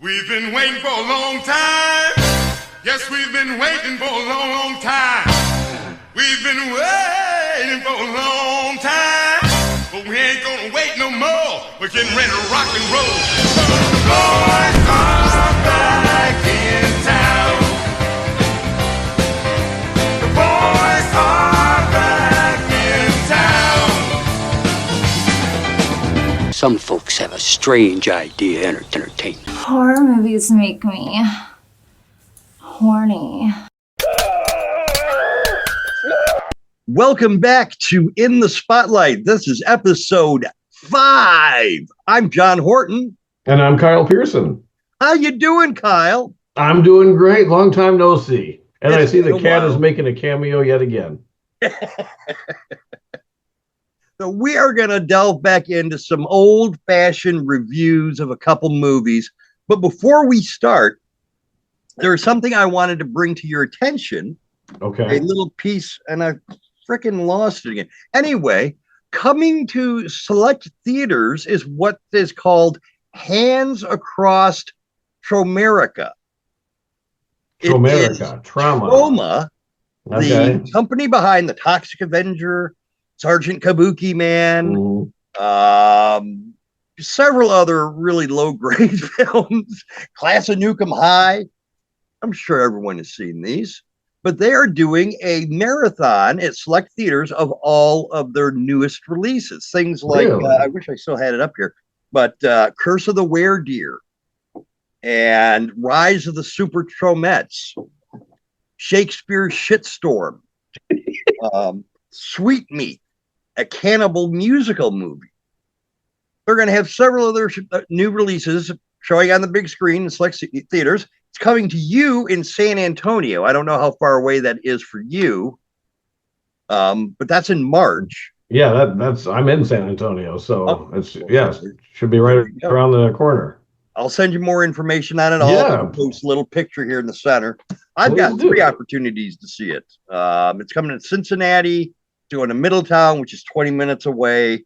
We've been waiting for a long time. Yes, we've been waiting for a long, long time. We've been waiting for a long time. But we ain't gonna wait no more. We're getting ready to rock and roll. The boys are back in town. The boys are back in town. Some folks have a strange idea of entertainment. Horror movies make me horny. Welcome back to In the Spotlight. This is episode 5. I'm John Horton. And I'm Kyle Pearson. How you doing, Kyle? I'm doing great. Long time no see. And I see the cat while. is making a cameo yet again. So we are going to delve back into some old-fashioned reviews of a couple movies. But before we start, there's something I wanted to bring to your attention. Okay. A little piece, and I freaking lost it again. Anyway, coming to select theaters is what is called Hands Across Tromerica. Troma. Troma, Okay. the company behind The Toxic Avenger, Sergeant Kabuki Man, several other really low-grade films, Class of Nukem High. I'm sure everyone has seen these. But they are doing a marathon at select theaters of all of their newest releases. Things like, Really? I wish I still had it up here, but Curse of the Were-Deer and Rise of the Super Tromets, Shakespeare's Shitstorm, Sweet Meat, a cannibal musical movie. They're going to have several other new releases showing on the big screen in select theaters. It's coming to you in San Antonio. I don't know how far away that is for you, but that's in March. Yeah, that's I'm in San Antonio, so it should be right around the corner. I'll send you more information on it all. Yeah. I'll post a little picture here in the center. I've got 3 opportunities to see it. It's coming to Cincinnati, going to Middletown, which is 20 minutes away.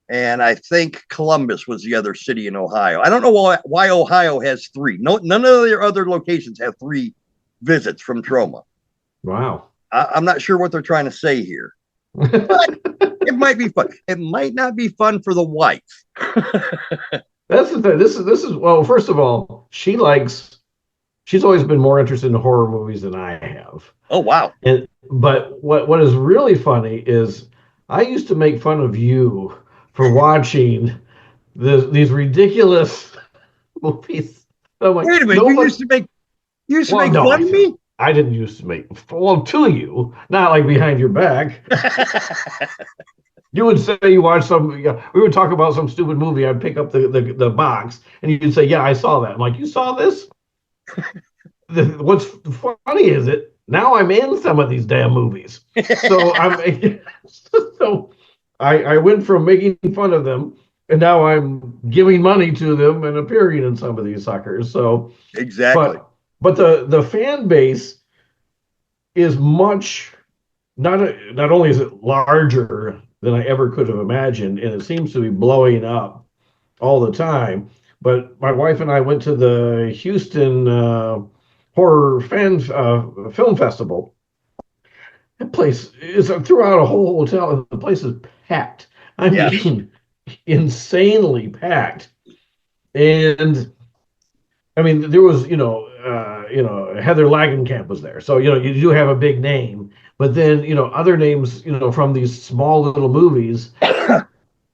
And I think Columbus was the other city in Ohio. I don't know why Ohio has 3. None of their other locations have 3 visits from Troma. Wow. I'm not sure what they're trying to say here. But it might be fun. It might not be fun for the wife. That's the thing. This is well, first of all, she's always been more interested in horror movies than I have. Oh, wow. But what is really funny is I used to make fun of you for watching these ridiculous movies. I'm like, wait a minute, you used to make fun of me? I didn't used to make to you, not like behind your back. You would say you watched we would talk about some stupid movie. I'd pick up the box and you'd say, yeah, I saw that. I'm like, you saw this? What's funny is now I'm in some of these damn movies. So I went from making fun of them and now I'm giving money to them and appearing in some of these suckers. So exactly. But the fan base is much not only is it larger than I ever could have imagined, and it seems to be blowing up all the time. But my wife and I went to the Houston Horror Film Festival. That place is throughout a whole hotel, and the place is packed. I mean, insanely packed. And I mean, there was, Heather Langenkamp was there. So, you do have a big name, but then, other names, from these small little movies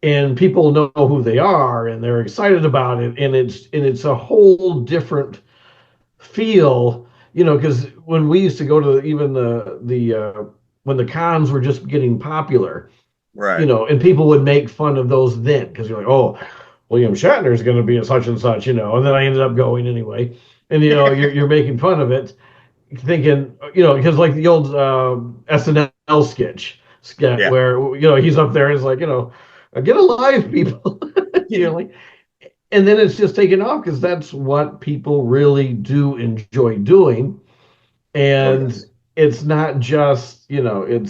and people know who they are and they're excited about it. And it's a whole different feel, because when we used to go to even when the cons were just getting popular, right? And people would make fun of those then because you're like, oh, William Shatner is going to be a such and such, and then I ended up going anyway. And, you're making fun of it, thinking, because like the old SNL sketch where, he's up there and it's like, get alive, people. And then it's just taken off because that's what people really do enjoy doing. And it's not just, it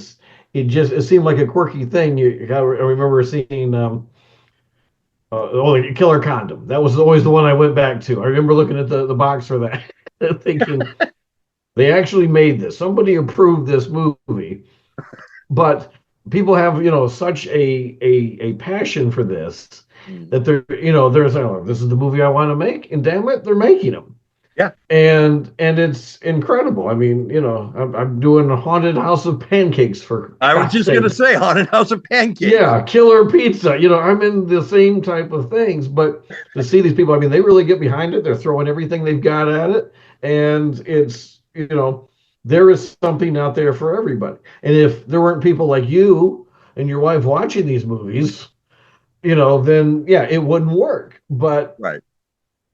seemed like a quirky thing. I remember seeing the killer condom. That was always the one I went back to. I remember looking at the box for that, thinking they actually made this. Somebody approved this movie, but people have such a passion for this that there's this is the movie I want to make, and damn it, they're making them. Yeah. And it's incredible. I mean, I'm doing a Haunted House of Pancakes for. I was just gonna say Haunted House of Pancakes. Yeah, Killer Pizza. I'm in the same type of things, but to see these people, I mean, they really get behind it. They're throwing everything they've got at it, and it's there is something out there for everybody. And if there weren't people like you and your wife watching these movies, then yeah, it wouldn't work. But right.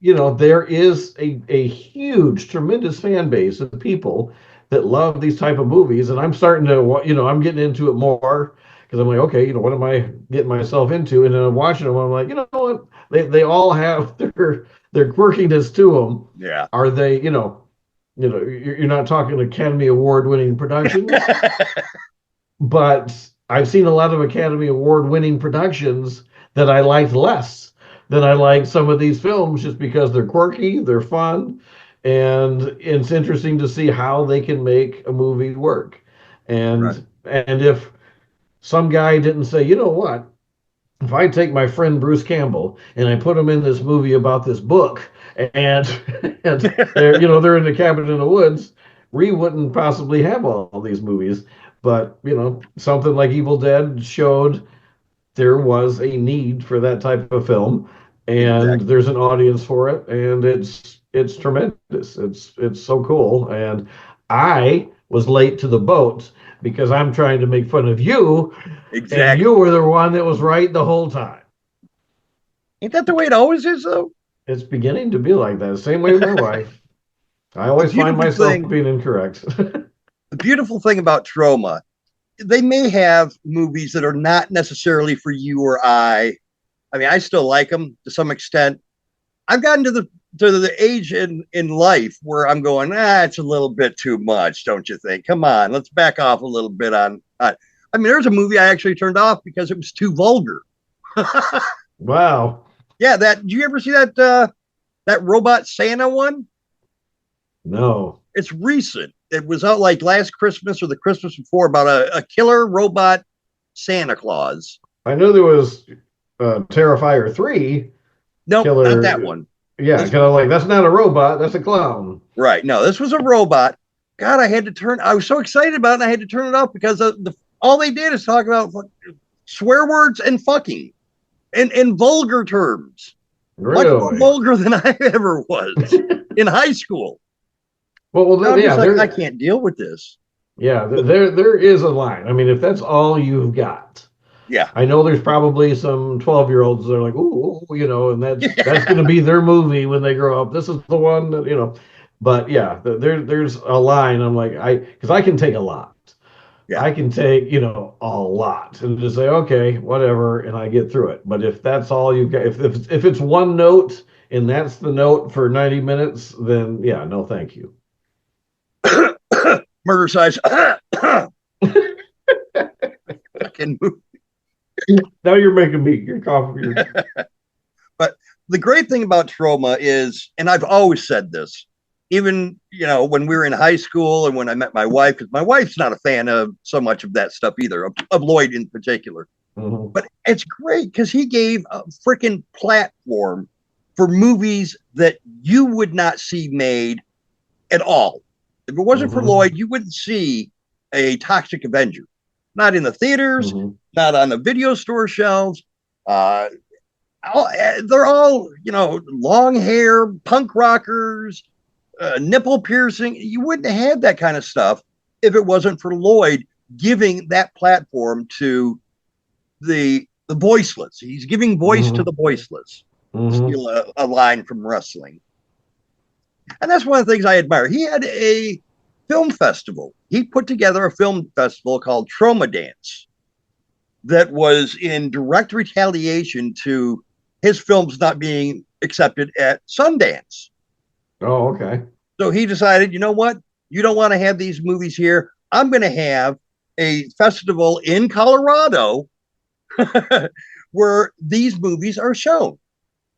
There is a huge, tremendous fan base of people that love these type of movies. And I'm starting to, I'm getting into it more because I'm like, okay, what am I getting myself into? And then I'm watching them. I'm like, you know what? They all have their quirkiness to them. Yeah. Are they, you're not talking Academy Award winning productions, but I've seen a lot of Academy Award winning productions that I liked less than I like some of these films, just because they're quirky, they're fun, and it's interesting to see how they can make a movie work. And right. And if some guy didn't say, you know what, if I take my friend Bruce Campbell and I put him in this movie about this book, and they're in the cabin in the woods, we wouldn't possibly have all these movies. But something like Evil Dead showed there was a need for that type of film, and exactly. There's an audience for it, and it's tremendous. It's so cool. And I was late to the boat because I'm trying to make fun of you. Exactly. And you were the one that was right the whole time. Ain't that the way it always is, though? It's beginning to be like that. Same way with my wife. I always find myself being incorrect. The beautiful thing about Troma, they may have movies that are not necessarily for you or I. I mean, I still like them to some extent. I've gotten to the age in life where I'm going, it's a little bit too much, don't you think? Come on, let's back off a little bit on. I mean, there's a movie I actually turned off because it was too vulgar. Wow. Yeah, did you ever see that Robot Santa one? No. It's recent. It was out like last Christmas or the Christmas before, about a killer robot Santa Claus. I know there was Terrifier 3. No, not that one. Yeah, kind of like, that's not a robot, that's a clown. Right. No, this was a robot. God, I was so excited about it, and I had to turn it off because all they did is talk about swear words and fucking in vulgar terms. Really? Much more vulgar than I ever was in high school. Well, yeah, I can't deal with this. Yeah, there is a line. I mean, if that's all you've got. Yeah. I know there's probably some 12-year-olds that are like, ooh, and that's going to be their movie when they grow up. This is the one that, but yeah, there's a line. I'm like, because I can take a lot. Yeah. I can take, a lot and just say, okay, whatever, and I get through it. But if that's all you've got, if it's one note and that's the note for 90 minutes, then yeah, no, thank you. Murder size. Fucking movie. Now you're making me. You're coughing. But the great thing about Troma is, and I've always said this, even when we were in high school and when I met my wife, because my wife's not a fan of so much of that stuff either, of Lloyd in particular. Mm-hmm. But it's great because he gave a freaking platform for movies that you would not see made at all. If it wasn't for Lloyd, you wouldn't see a Toxic Avenger. Not in the theaters, not on the video store shelves. They're all, long hair, punk rockers, nipple piercing. You wouldn't have that kind of stuff if it wasn't for Lloyd giving that platform to the voiceless. He's giving voice to the voiceless. Steal a line from wrestling. And that's one of the things I admire. He had a film festival. He put together a film festival called Troma Dance that was in direct retaliation to his films not being accepted at Sundance. Oh, okay. So he decided, you know what? You don't want to have these movies here. I'm going to have a festival in Colorado where these movies are shown.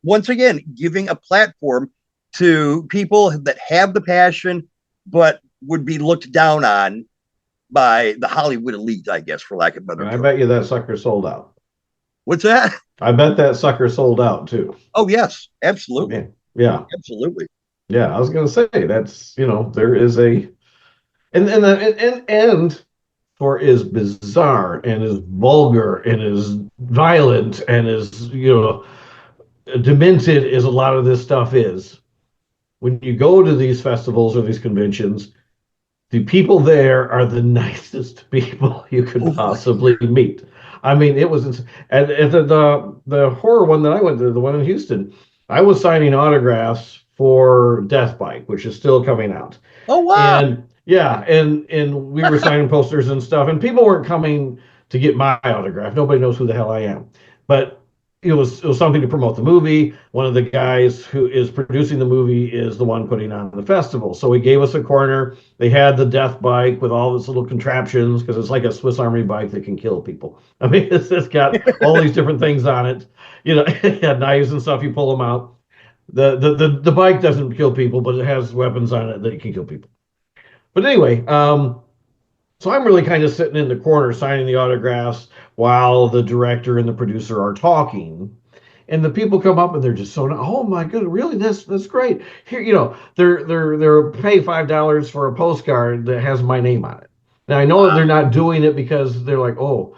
Once again, giving a platform to people that have the passion, but would be looked down on by the Hollywood elite, I guess, for lack of a better And term. I bet you that sucker sold out. What's that? I bet that sucker sold out too. Oh, yes, absolutely. Yeah. Absolutely. Yeah. I was going to say that's, there is a, and for as bizarre and as vulgar and as violent and as, demented as a lot of this stuff is, when you go to these festivals or these conventions, the people there are the nicest people you could possibly meet. I mean, it was, and the horror one that I went to, the one in Houston, I was signing autographs for Death Bike, which is still coming out. Oh, wow. And yeah, and we were signing posters and stuff, and people weren't coming to get my autograph. Nobody knows who the hell I am, but it was something to promote the movie. One of the guys who is producing the movie is the one putting on the festival. So he gave us a corner. They had the Death Bike with all its little contraptions because it's like a Swiss Army bike that can kill people. I mean, it's got all these different things on it. It had knives and stuff. You pull them out. The bike doesn't kill people, but it has weapons on it that can kill people. But anyway, so I'm really kind of sitting in the corner signing the autographs while the director and the producer are talking. And the people come up and they're just so, oh my goodness, really? That's great. Here, they're pay $5 for a postcard that has my name on it. Now I know that they're not doing it because they're like, oh,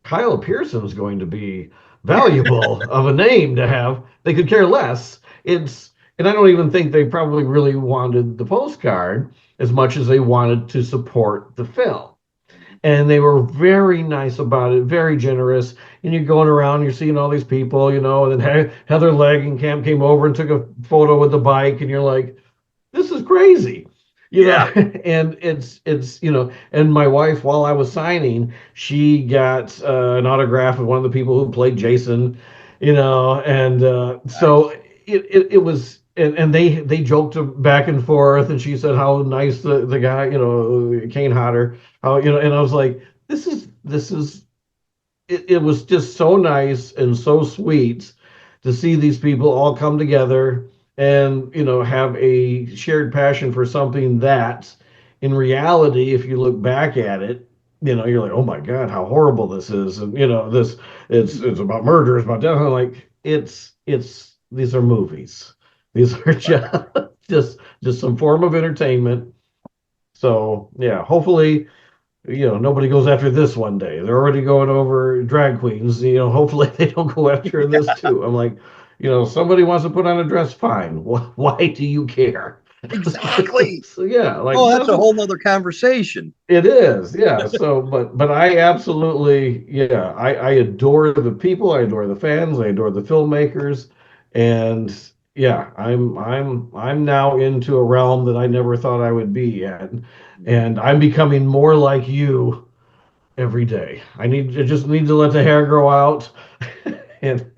Kyle Pearson's going to be valuable of a name to have. They could care less. And I don't even think they probably really wanted the postcard as much as they wanted to support the film. And they were very nice about it, very generous. And you're going around, you're seeing all these people, and then Heather Langenkamp came over and took a photo with the bike, and you're like, this is crazy. And it's and my wife, while I was signing, she got an autograph of one of the people who played Jason, and so it was. And they joked back and forth, and she said how nice the guy, Kane Hodder, how, and I was like, this is it was just so nice and so sweet to see these people all come together and, have a shared passion for something that in reality, if you look back at it, you're like, oh my God, how horrible this is. And, it's about murder, it's about death. I'm like, these are movies. These are just some form of entertainment. So yeah, hopefully, nobody goes after this one day. They're already going over drag queens. Hopefully they don't go after this too. I'm like, somebody wants to put on a dress, fine. Why do you care? Exactly. So yeah, like, that's a whole nother conversation. It is, yeah. So, but I absolutely, yeah, I adore the people, I adore the fans, I adore the filmmakers, and yeah, I'm now into a realm that I never thought I would be in, and I'm becoming more like you every day. I just need to let the hair grow out, and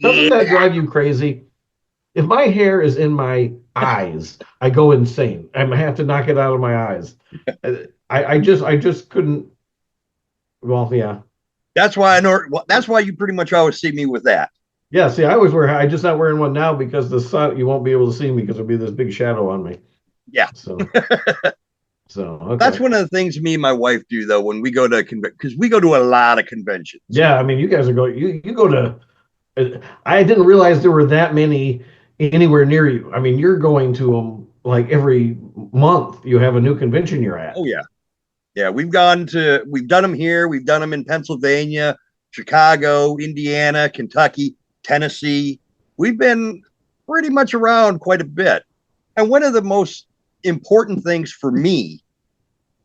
doesn't that drive you crazy? If my hair is in my eyes, I go insane. I have to knock it out of my eyes. I just couldn't. Well, yeah. That's why that's why you pretty much always see me with that. Yeah, see, I just not wearing one now because the sun, you won't be able to see me because there'll be this big shadow on me. Yeah. So okay. That's one of the things me and my wife do though when we go to because we go to a lot of conventions. Yeah, I mean, you guys are going. You go to. I didn't realize there were that many anywhere near you. I mean, you're going to them like every month. You have a new convention you're at. Oh yeah, yeah. We've done them here. We've done them in Pennsylvania, Chicago, Indiana, Kentucky, Tennessee. We've been pretty much around quite a bit. And one of the most important things for me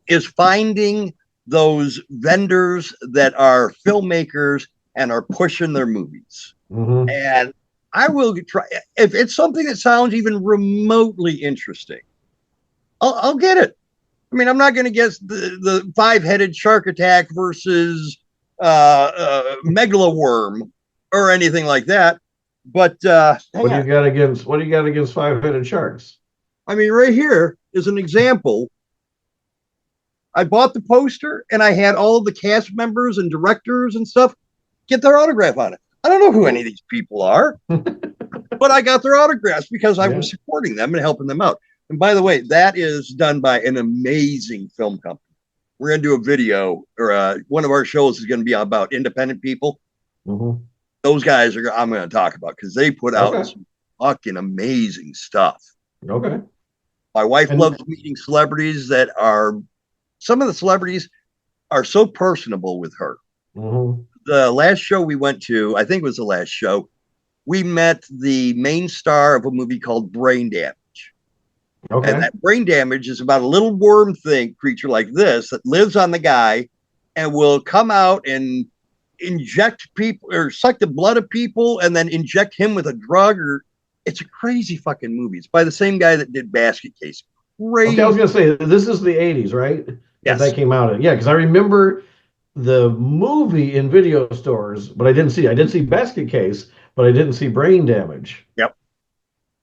is finding those vendors that are filmmakers and are pushing their movies. Mm-hmm. And I will try, if it's something that sounds even remotely interesting, I'll get it. I mean, I'm not going to guess the 5-headed shark attack versus megaloworm or anything like that. But what do you got against 5-headed sharks? I mean, right here is an example. I bought the poster and I had all the cast members and directors and stuff get their autograph on it. I don't know who any of these people are, but I got their autographs because I was supporting them and helping them out. And by the way, that is done by an amazing film company. We're going to do a video, or one of our shows is going to be about independent people. Mm-hmm. Those guys I'm going to talk about because they put out some fucking amazing stuff. Okay. My wife loves meeting celebrities some of the celebrities are so personable with her. Mm-hmm. The last show we went to, I think it was the last show, we met the main star of a movie called Brain Damage. Okay. And that brain damage is about a little worm creature like this that lives on the guy and will come out and inject people or suck the blood of people and then inject him with a drug. Or it's a crazy fucking movie. It's by the same guy that did Basket Case. Crazy. Okay, I was gonna say this is the 80s, right? Yes. That came out. Yeah, because I remember the movie in video stores, but I didn't see Basket Case, but I didn't see Brain Damage. Yep.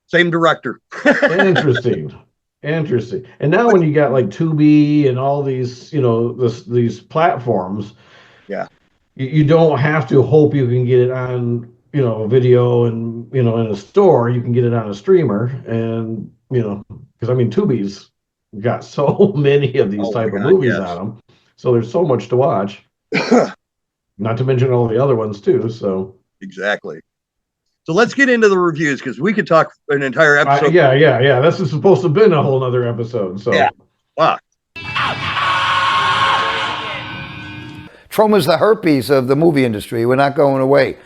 Same director. Interesting. And now when you got like Tubi and all these, these platforms, you don't have to hope you can get it on, video and, in a store. You can get it on a streamer. And, because I mean, Tubi's got so many of these type of movies on them. So there's so much to watch. Not to mention all the other ones too. So exactly. So let's get into the reviews because we could talk an entire episode. Yeah. This is supposed to have been a whole other episode. So Fuck. Troma's the herpes of the movie industry. We're not going away.